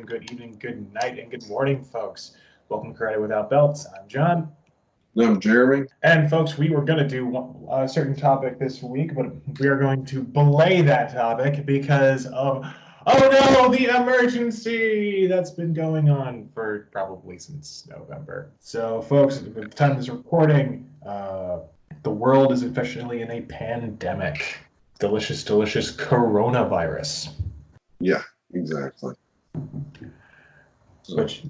Good evening, good night, and good morning, folks. Welcome to Karate Without Belts. I'm John. I'm Jeremy. And, folks, we were going to do a certain topic this week, but we are going to belay that topic because of, oh no, the emergency that's been going on for probably since November. So, folks, at the time of this recording, the world is officially in a pandemic. Delicious, delicious coronavirus. Yeah, exactly. Which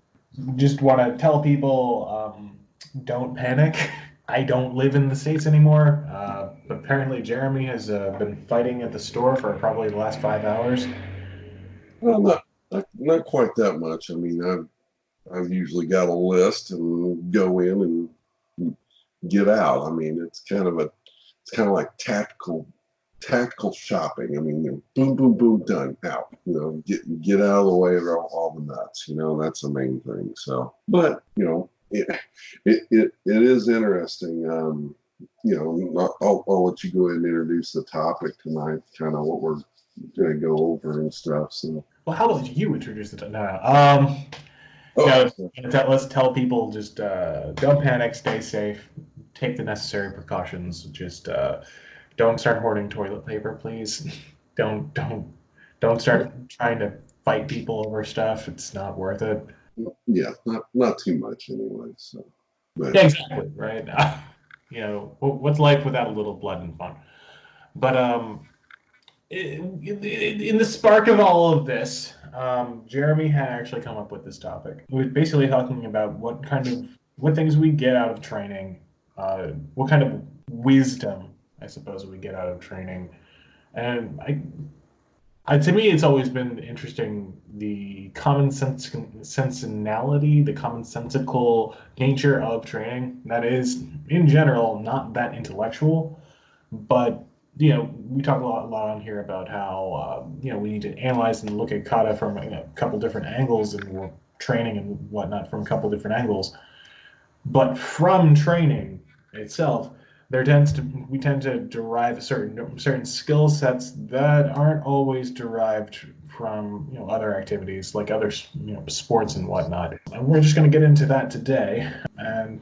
just want to tell people, don't panic. I don't live in the States anymore. But apparently Jeremy has been fighting at the store for probably the last 5 hours. Well, not quite that much. I mean, I've usually got a list and go in and get out. I mean, it's kind of like tactical shopping. I mean, boom, boom, boom, done, out. Get out of the way of all the nuts. That's the main thing. So, but it is interesting. I'll let you go ahead and introduce the topic tonight, kind of what we're going to go over and stuff. So, Well, how about you introduce it? No. oh, Let's tell people just don't panic, stay safe, take the necessary precautions. Just don't start hoarding toilet paper, please. Don't start trying to fight people over stuff. It's not worth it. yeah, not too much anyway. So, but Yeah, exactly, right? What's life without a little blood and fun? But in the spark of all of this, Jeremy had actually come up with this topic. We were basically talking about what things we get out of training, what kind of wisdom, I suppose, we get out of training, and to me, it's always been interesting the sensinality, the commonsensical nature of training. That is, in general, not that intellectual, but we talk a lot on here about how we need to analyze and look at kata from a couple different angles, and we're training and whatnot from a couple different angles. But from training itself, we tend to derive certain skill sets that aren't always derived from other activities like other sports and whatnot. And we're just going to get into that today, and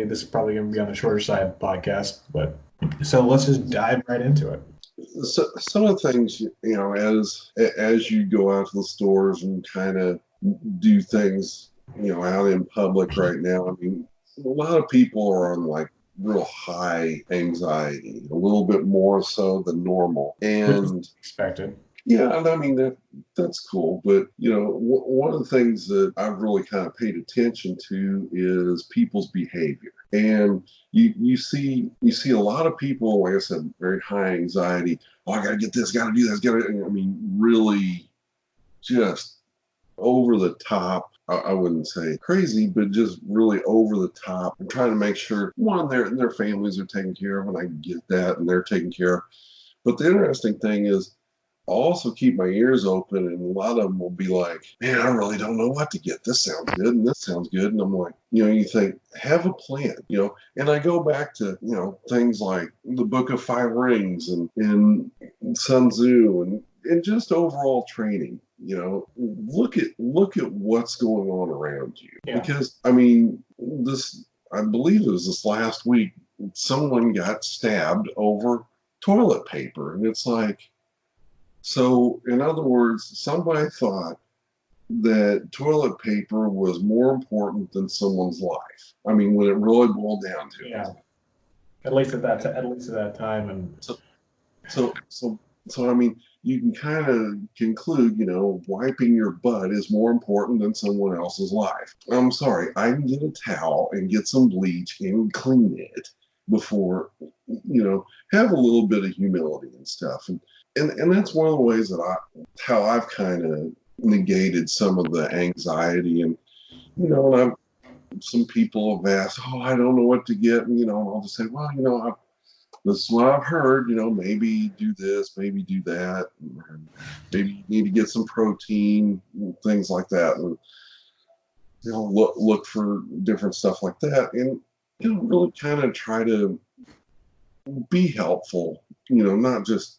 this is probably going to be on the shorter side of the podcast, but so let's just dive right into it. so, some of the things, as you go out to the stores and kind of do things, out in public right now. I mean, a lot of people are on like real high anxiety, a little bit more so than normal. And expected. Yeah, and I mean that's cool, but one of the things that I've really kind of paid attention to is people's behavior, and you see a lot of people, like I said, very high anxiety. Oh, I got to get this, got to do this, got to. I mean, really, just over the top. I wouldn't say crazy, but just really over the top. I'm trying to make sure one, their families are taken care of, and I get that, and they're taken care of. But the interesting thing is, I'll also keep my ears open, and a lot of them will be like, man, I really don't know what to get. This sounds good, and this sounds good. And I'm like, you think, have a plan, and I go back to, things like the Book of Five Rings and Sun Tzu and just overall training. Look at what's going on around you. Yeah. Because, I mean, I believe it was this last week, someone got stabbed over toilet paper. And it's like, so in other words, somebody thought that toilet paper was more important than someone's life. I mean, when it really boiled down to it. Yeah. At least at that time. And so I mean, you can kind of conclude, wiping your butt is more important than someone else's life. I'm sorry, I can get a towel and get some bleach and clean it before, have a little bit of humility and stuff. And that's one of the ways that how I've kind of negated some of the anxiety. And, and some people have asked, oh, I don't know what to get. And, I'll just say, well, this is what I've heard, maybe do this, maybe do that. Maybe you need to get some protein, things like that. And, look for different stuff like that. And, really kind of try to be helpful, not just,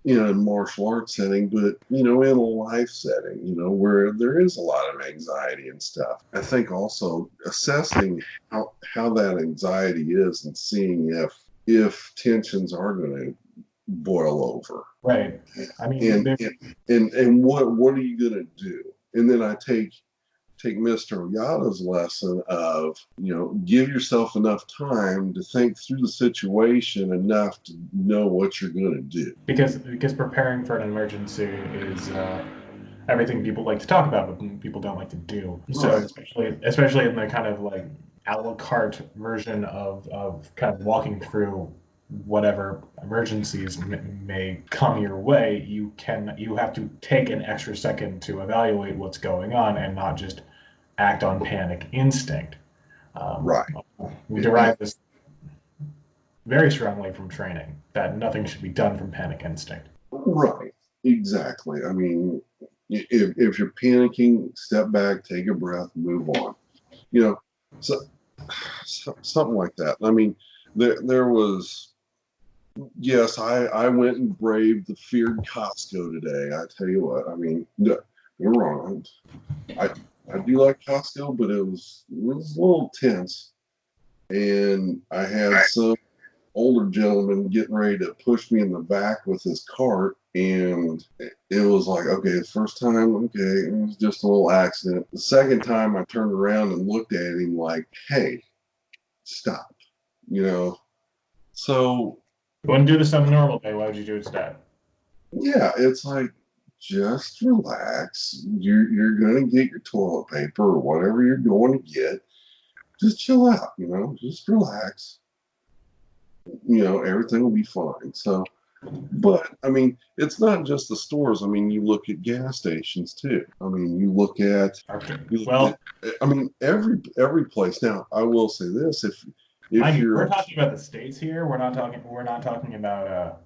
in a martial arts setting, but in a life setting, where there is a lot of anxiety and stuff. I think also assessing how that anxiety is and seeing if tensions are going to boil over, Right. I mean, and and what are you going to do? And then I take Mr. Oyata's lesson of, give yourself enough time to think through the situation enough to know what you're going to do. because preparing for an emergency is everything people like to talk about, but people don't like to do. So Right. especially in the kind of like a la carte version of kind of walking through whatever emergencies may come your way, you have to take an extra second to evaluate what's going on and not just act on panic instinct. Um, Right. we derive this very strongly from training that nothing should be done from panic instinct. Right. Exactly. I mean, if you're panicking, step back, take a breath, move on. You know, so, something like that. I mean, there was, yes, I went and braved the feared Costco today. I tell you what, I mean, no, you're wrong. I I do like Costco, but it was a little tense, and I had some older gentleman getting ready to push me in the back with his cart. And it was like, okay, the first time, okay, it was just a little accident. The second time I turned around and looked at him like, hey, stop, you know? So, You wouldn't do this on a normal day. Why would you do it instead? yeah, it's like, just relax. You're going to get your toilet paper or whatever you're going to get. Just chill out, just relax. Everything will be fine. So, but I mean, it's not just the stores. I mean, you look at gas stations too. I mean, Okay. you look Well, at I mean, every place. Now, I will say this: if mind you, you're we're talking about the states here. We're not talking about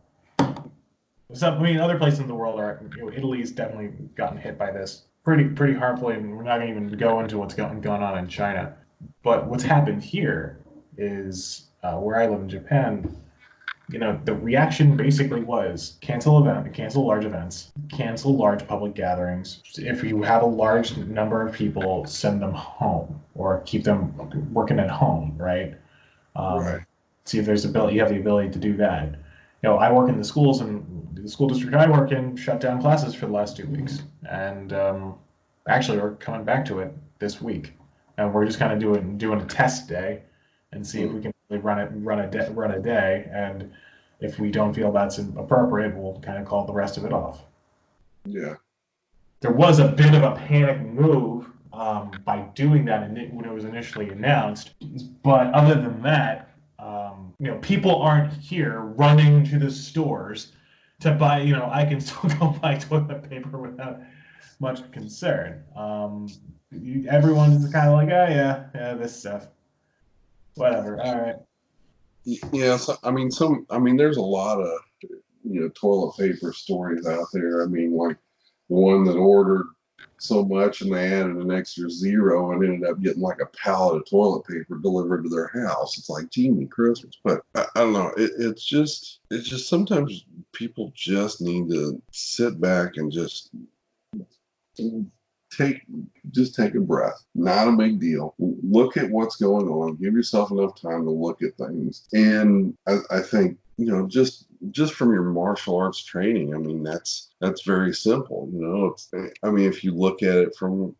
some. I mean, other places in the world are. Italy's definitely gotten hit by this pretty harmfully, and we're not going to even go into what's going on in China. But what's happened here is where I live in Japan. The reaction basically was cancel large events, cancel large public gatherings. If you have a large number of people, send them home or keep them working at home, right? right, See if you have the ability to do that. I work in the schools, and the school district I work in shut down classes for the last 2 weeks, and actually we're coming back to it this week, and we're just kind of doing a test day, and see if mm, we can really run a day, and if we don't feel that's appropriate, we'll kind of call the rest of it off. yeah, There was a bit of a panic move by doing that when it was initially announced. But other than that, people aren't here running to the stores to buy. I can still go buy toilet paper without much concern. Everyone is kind of like, oh yeah, this stuff, whatever. All right. yeah. So, I mean, there's a lot of toilet paper stories out there. I mean, like the one that ordered so much and they added an extra zero and ended up getting like a pallet of toilet paper delivered to their house. It's like, gee, Christmas. But I don't know. It's just sometimes people just need to sit back and take take a breath. Not a big deal. Look at what's going on. Give yourself enough time to look at things. And I think just from your martial arts training, I mean that's very simple. I mean, if you look at it from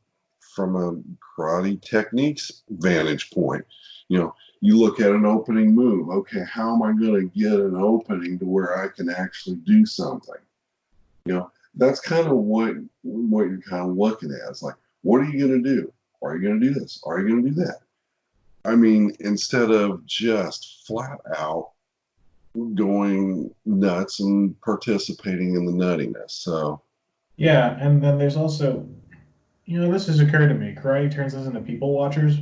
a karate techniques vantage point, you look at an opening move. Okay, how am I going to get an opening to where I can actually do something? That's kind of what you're kind of looking at. It's like, what are you going to do? Are you going to do this? Are you going to do that? I mean, instead of just flat out going nuts and participating in the nuttiness. So, Yeah, and then there's also, this has occurred to me. Karate turns us into people watchers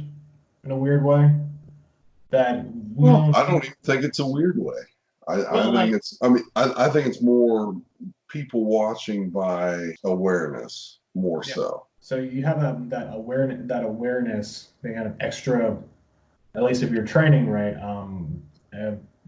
in a weird way. That we well, almost I don't even think it's a weird way. I well, think like I think it's more people watching by awareness more yeah. so. So you have that awareness, the kind of extra, at least if you're training right.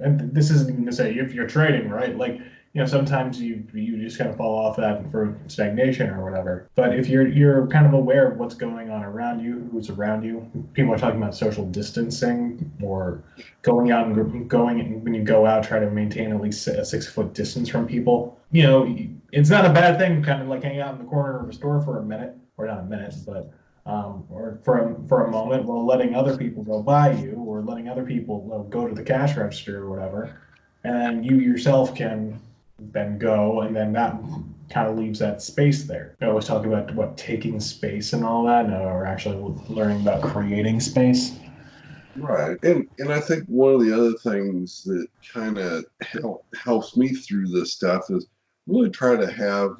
And this isn't even to say if you're training right, like sometimes you just kind of fall off that for stagnation or whatever. But if you're kind of aware of what's going on around you, who's around you, people are talking about social distancing or going out and going when you go out, try to maintain at least a 6 foot distance from people. It's not a bad thing, kind of like hanging out in the corner of a store for a minute, or not a minute, but or for a moment, while letting other people go by you, or letting other people go to the cash register or whatever, and then you yourself can then go, and then that kind of leaves that space there. I always talk about what taking space and all that, or actually learning about creating space. Right. And I think one of the other things that kind of helps me through this stuff is really try to have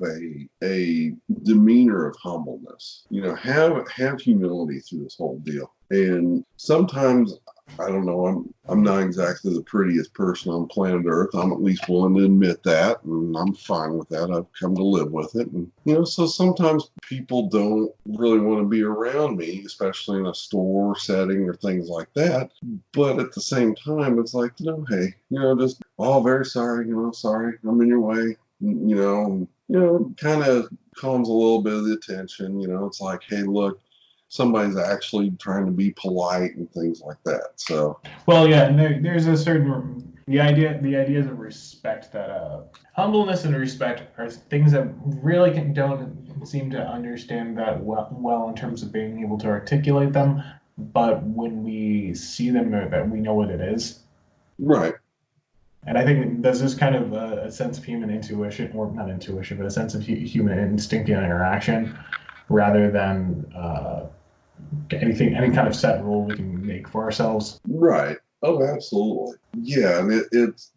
a demeanor of humbleness. Have humility through this whole deal. And sometimes I don't know, I'm not exactly the prettiest person on planet Earth. I'm at least willing to admit that, and I'm fine with that. I've come to live with it. And so sometimes people don't really want to be around me, especially in a store setting or things like that. But at the same time, it's like, hey, just, oh, very sorry, sorry, I'm in your way. Kind of calms a little bit of the attention. It's like, hey, look, somebody's actually trying to be polite and things like that. So, well, yeah, and there's a certain the ideas of respect that humbleness and respect are things that really don't seem to understand that well in terms of being able to articulate them. But when we see them, that we know what it is. right. And I think there's this kind of a sense of human intuition, or not intuition, but a sense of human instinct in interaction, rather than any kind of set rule we can make for ourselves. Right. Oh, absolutely. Yeah, and it's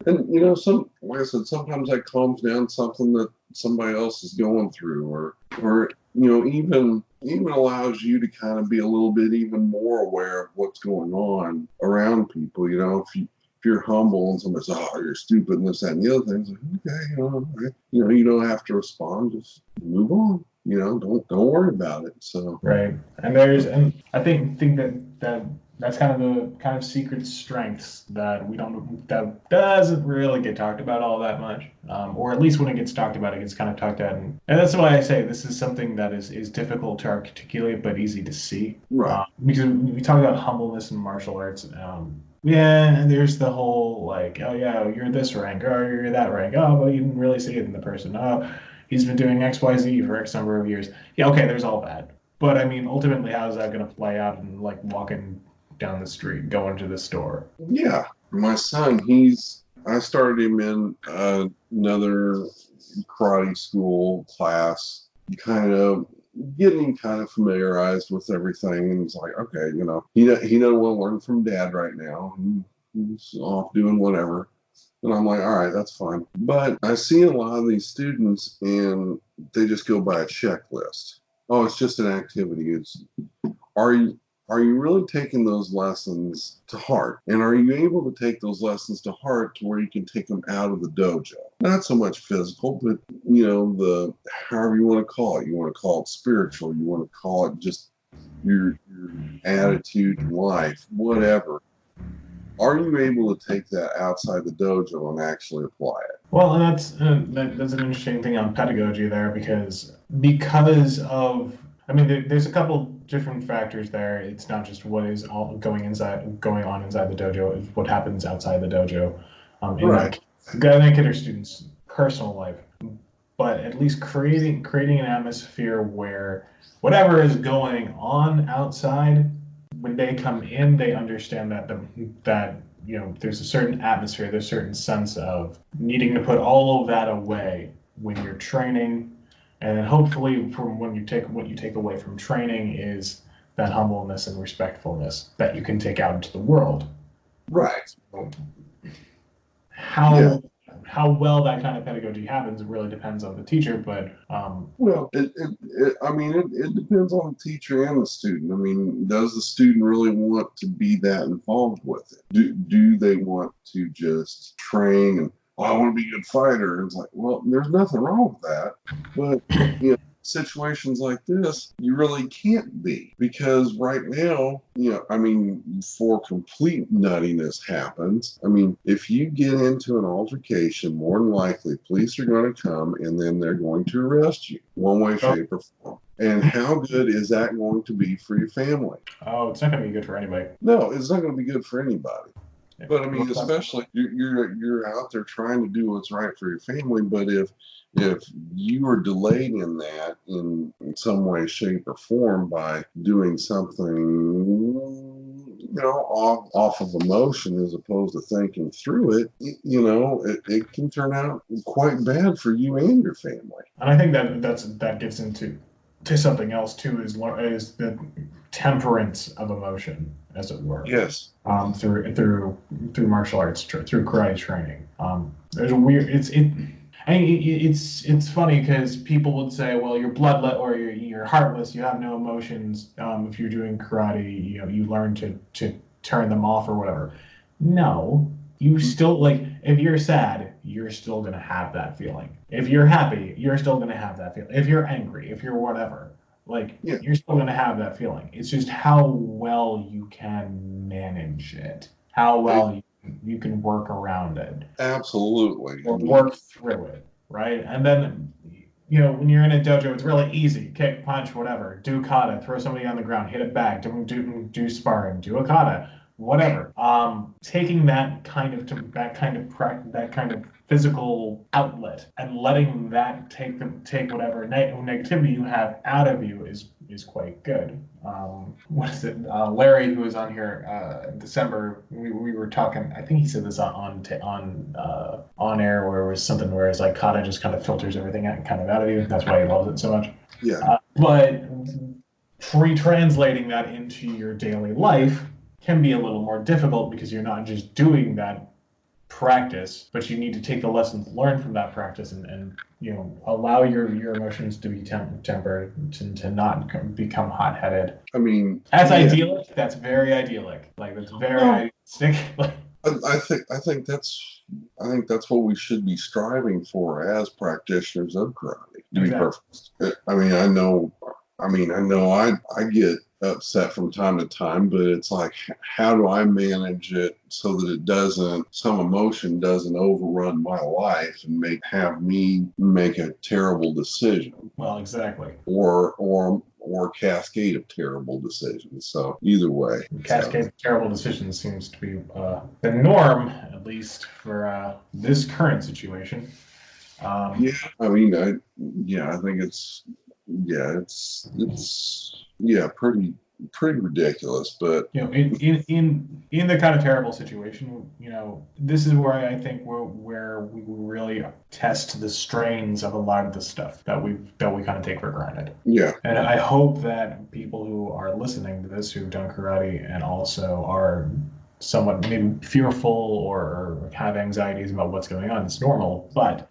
and some like I said, sometimes that calms down something that somebody else is going through, or even allows you to kind of be a little bit even more aware of what's going on around people. If you're humble and somebody says, "Oh, you're stupid," and this, that, and the other things, like, okay, you don't have to respond. Just move on. Don't worry about it. So, Right. And I think that's kind of the kind of secret strengths that we don't that doesn't really get talked about all that much, or at least when it gets talked about, it gets kind of talked at, and that's why I say this is something that is difficult to articulate but easy to see. right. Because we talk about humbleness in martial arts. Yeah, and there's the whole like, oh yeah, you're this rank, or you're that rank. Oh, but you didn't really see it in the person. Oh, he's been doing X, Y, Z for X number of years. Yeah, okay, there's all that. But I mean, ultimately, how is that going to play out in like walking down the street, going to the store? Yeah, my son, I started him in another karate school class, kind of getting kind of familiarized with everything. And it's like, okay, he doesn't want to learn from dad right now. He's off doing whatever. And I'm like, all right, that's fine. But I see a lot of these students and they just go by a checklist. Oh, it's just an activity. Are you are you really taking those lessons to heart? And are you able to take those lessons to heart to where you can take them out of the dojo? Not so much physical, but the however you want to call it. You want to call it spiritual, you want to call it just your attitude in life, whatever. Are you able to take that outside the dojo and actually apply it? Well, and that's an interesting thing on pedagogy there because of I mean there's a couple different factors there. It's not just what is all going on inside the dojo, it's what happens outside the dojo. In Right. that kid or student's personal life, but at least creating an atmosphere where whatever is going on outside, when they come in, they understand that there's a certain atmosphere, there's a certain sense of needing to put all of that away when you're training, and then hopefully from when you take what you take away from training is that humbleness and respectfulness that you can take out into the world. Right. Yeah. How well that kind of pedagogy happens really depends on the teacher, but Well, it depends on the teacher and the student. I mean, does the student really want to be that involved with it? Do they want to just train and, oh, I want to be a good fighter? And it's like, well, there's nothing wrong with that. But, situations like this, you really can't be, because right now, I mean, before complete nuttiness happens, I mean, if you get into an altercation, more than likely police are going to come and then they're going to arrest you one way, Oh, shape, or form. And how good is that going to be for your family? oh, it's not going to be good for anybody. No, it's not going to be good for anybody. Yeah. But I mean, especially you're out there trying to do what's right for your family. But if you are delayed in that in some way, shape, or form by doing something, off of emotion as opposed to thinking through it, it can turn out quite bad for you and your family. And I think that gets into something else too, is the temperance of emotion, as it were. Yes. Through martial arts, through karate training. There's a weird. It's funny because people would say, well, you're bloodless or you're heartless. You have no emotions. If you're doing karate, you learn to turn them off or whatever. No, you still, like, if you're sad, you're still gonna have that feeling. If you're happy, you're still gonna have that feeling. If you're angry, if you're whatever, like, Yeah. you're still gonna have that feeling. It's just how well you can manage it, how well you can work around it. Absolutely. Or work through it, right? And then, when you're in a dojo, it's really easy. Kick, punch, whatever. Do kata, throw somebody on the ground, hit it back, do sparring, do a kata, whatever. Taking that kind of physical outlet and letting that take whatever negativity you have out of you is quite good. What is it? Larry, who was on here in December, we were talking. I think he said this on air, where it was something where it's like kata just kind of filters everything out of you. That's why he loves it so much. Yeah. But retranslating that into your daily life can be a little more difficult because you're not just doing that practice, but you need to take the lessons learned from that practice and allow your emotions to be tempered, to not become hot-headed. I mean, that's idyllic. That's very idyllic. Like, that's very idealistic. I think that's what we should be striving for as practitioners of karate. To be perfect. I mean, I know I get upset from time to time, but it's like, how do I manage it so that some emotion doesn't overrun my life and have me make a terrible decision? Well, exactly. Or cascade of terrible decisions. So either way, cascade of terrible decisions seems to be the norm, at least for this current situation. I mean, I think it's pretty ridiculous. But in the kind of terrible situation, this is where I think where we really test the strains of a lot of the stuff that we kind of take for granted. Yeah. And I hope that people who are listening to this, who've done karate and also are somewhat maybe fearful or have anxieties about what's going on, it's normal, but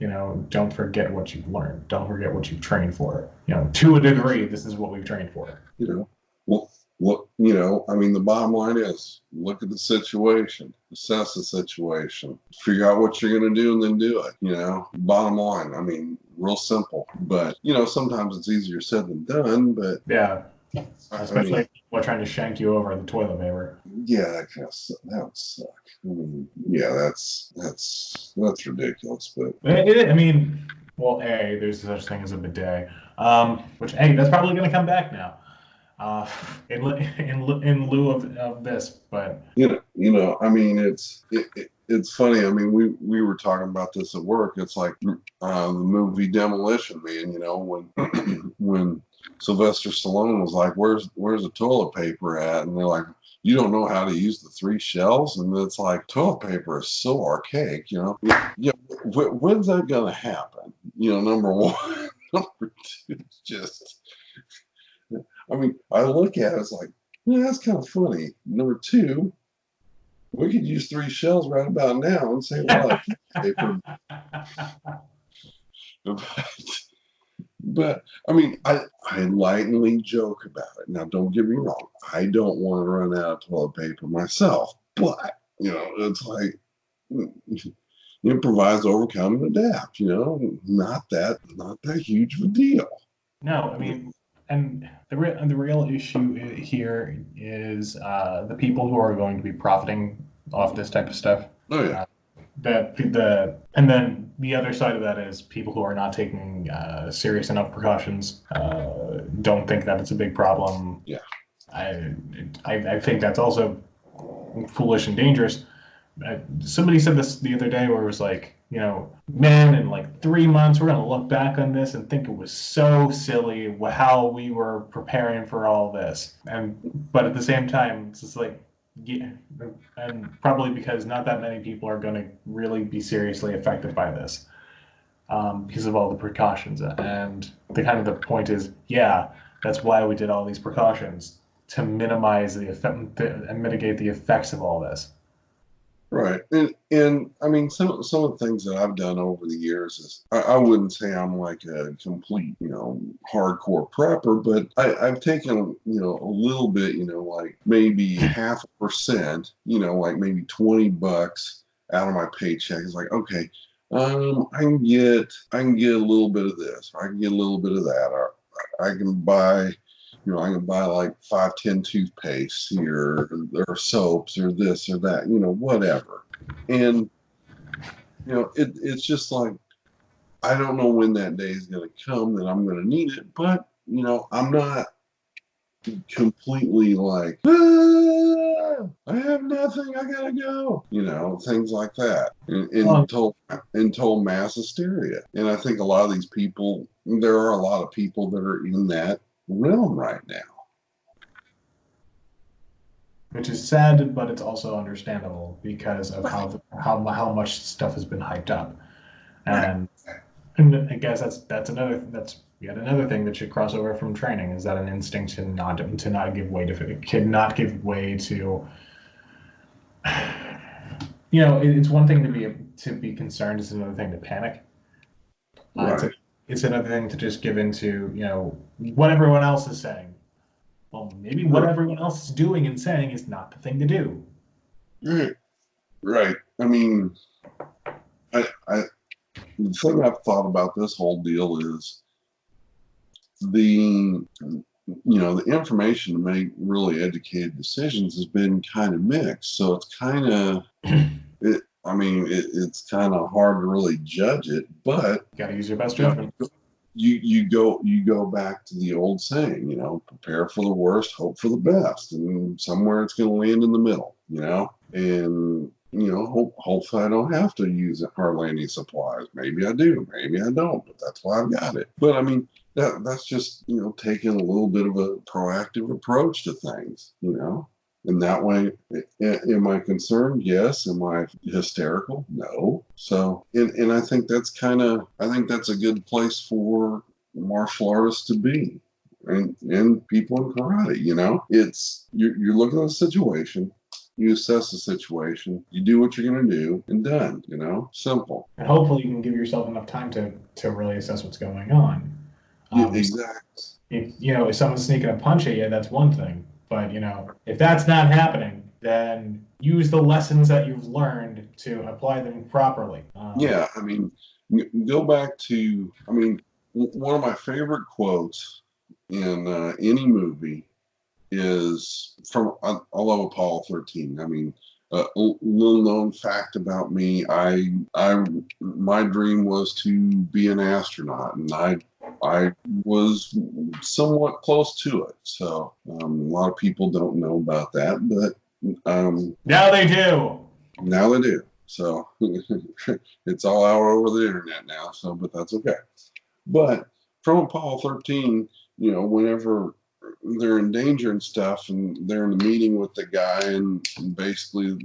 don't forget what you've learned, don't forget what you've trained for. To a degree, this is what we've trained for. I mean, the bottom line is, look at the situation, assess the situation, figure out what you're going to do, and then do it. Bottom line, I mean, real simple. But sometimes it's easier said than done. But yeah, especially if people are trying to shank you over the toilet paper. Yeah, that would suck. I mean, yeah, that's ridiculous. But I mean, well, there's such thing as a bidet, which that's probably going to come back now. In lieu of this, but I mean, it's funny. I mean, we were talking about this at work. It's like the movie Demolition Me, and when Sylvester Stallone was like, "Where's the toilet paper at?" and they're like, "You don't know how to use the 3 shells," and it's like, toilet paper is so archaic. When's that gonna happen? Number one. Number two, it's just. I mean, I look at it, it's like, that's kind of funny. Number two, we could use 3 shells right about now and save a lot of paper. But I mean, I lightly joke about it. Now, don't get me wrong. I don't want to run out of toilet paper myself, but it's like, improvise, overcome, and adapt. Not that huge of a deal. No, I mean, and the real issue here is the people who are going to be profiting off this type of stuff. Oh yeah, Uh, and then the other side of that is people who are not taking serious enough precautions don't think that it's a big problem. yeah, I I think that's also foolish and dangerous. Somebody said this the other day where it was like, man, in like 3 months, we're going to look back on this and think it was so silly how we were preparing for all this. But at the same time, it's just like, yeah, and probably because not that many people are going to really be seriously affected by this because of all the precautions. And the point is, yeah, that's why we did all these precautions to minimize the effect and mitigate the effects of all this. right. And I mean, some of the things that I've done over the years is I wouldn't say I'm like a complete, hardcore prepper, but I've taken, a little bit, like maybe 0.5%, like maybe $20 out of my paycheck. It's like, okay, I can get a little bit of this, or I can get a little bit of that, or I can buy, I can buy like 5, 10 toothpastes here, or soaps, or this or that, whatever. And it's just like I don't know when that day is going to come that I'm going to need it, but I'm not completely like, I have nothing, I gotta go, things like that, and, Well, and told mass hysteria. And I think a lot of these people, there are a lot of people that are in that realm right now. which is sad, but it's also understandable because of Right, how much stuff has been hyped up, right. and and I guess that's yet another thing that should cross over from training is that an instinct to not give way to not give way to. It's one thing to be concerned. It's another thing to panic. Uh, it's a, Right. it's another thing to just give into what everyone else is saying. Well, maybe what Right. everyone else is doing and saying is not the thing to do. Right. Right. I mean, I the thing I've thought about this whole deal is the information to make really educated decisions has been kind of mixed. So it's kind of I mean, it's kind of hard to really judge it, but Got to use your best you know, judgment. you go back to the old saying, prepare for the worst, hope for the best, and somewhere it's going to land in the middle, and hopefully I don't have to use hardly any supplies. Maybe I do, maybe I don't, but that's why I've got it. But I mean, that's just taking a little bit of a proactive approach to things, and that way, am I concerned? Yes. Am I hysterical? No. So, and I think that's a good place for martial artists to be, and people in karate. It's you're looking at a situation, you assess the situation, you do what you're going to do, and done. Simple. And hopefully you can give yourself enough time to really assess what's going on. Yeah, Um, exactly. if someone's sneaking a punch at you, that's one thing. But if that's not happening, then use the lessons that you've learned to apply them properly. Yeah, I mean, go back to, I mean, one of my favorite quotes in any movie is from, I love Apollo 13. I mean, a little known fact about me, my dream was to be an astronaut, and I was somewhat close to it. So a lot of people don't know about that, but Now they do. now they do. So it's all out over the internet now. So, but that's okay. But from Apollo 13, whenever they're in danger and stuff, and they're in a meeting with the guy, and basically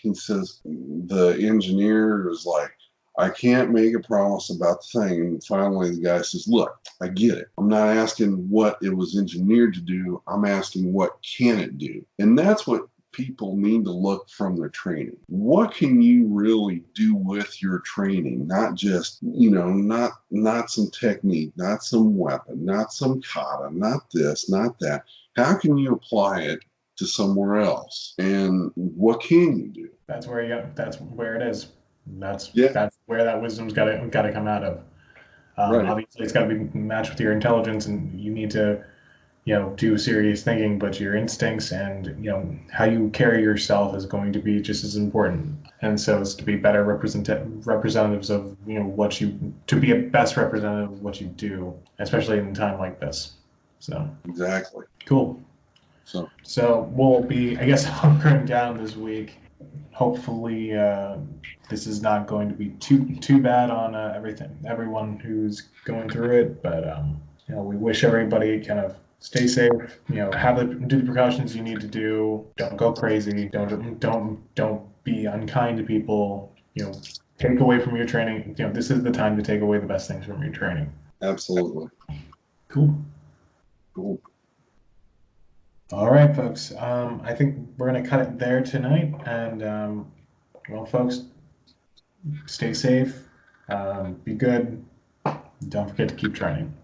he says, the engineer is like, I can't make a promise about the thing. And finally, the guy says, look, I get it. I'm not asking what it was engineered to do. I'm asking what can it do? And that's what people need to look from their training. What can you really do with your training? Not just, not some technique, not some weapon, not some kata, not this, not that. How can you apply it to somewhere else? And what can you do? That's where you got. That's where it is. That's Yeah, that's where that wisdom's got to come out of. Right. Obviously, it's got to be matched with your intelligence, and you need to, do serious thinking, but your instincts and, how you carry yourself is going to be just as important. And so it's to be better representatives of, to be a best representative of what you do, especially in a time like this. So, Exactly. cool. So So we'll be, I guess, hunkering down this week. Hopefully, this is not going to be too bad on everyone who's going through it. But we wish everybody kind of stay safe. Do the precautions you need to do. Don't go crazy. Don't be unkind to people. Take away from your training. This is the time to take away the best things from your training. absolutely. Cool. Cool. All right, folks. I think we're going to cut it there tonight. And, well, folks, stay safe, be good, don't forget to keep training.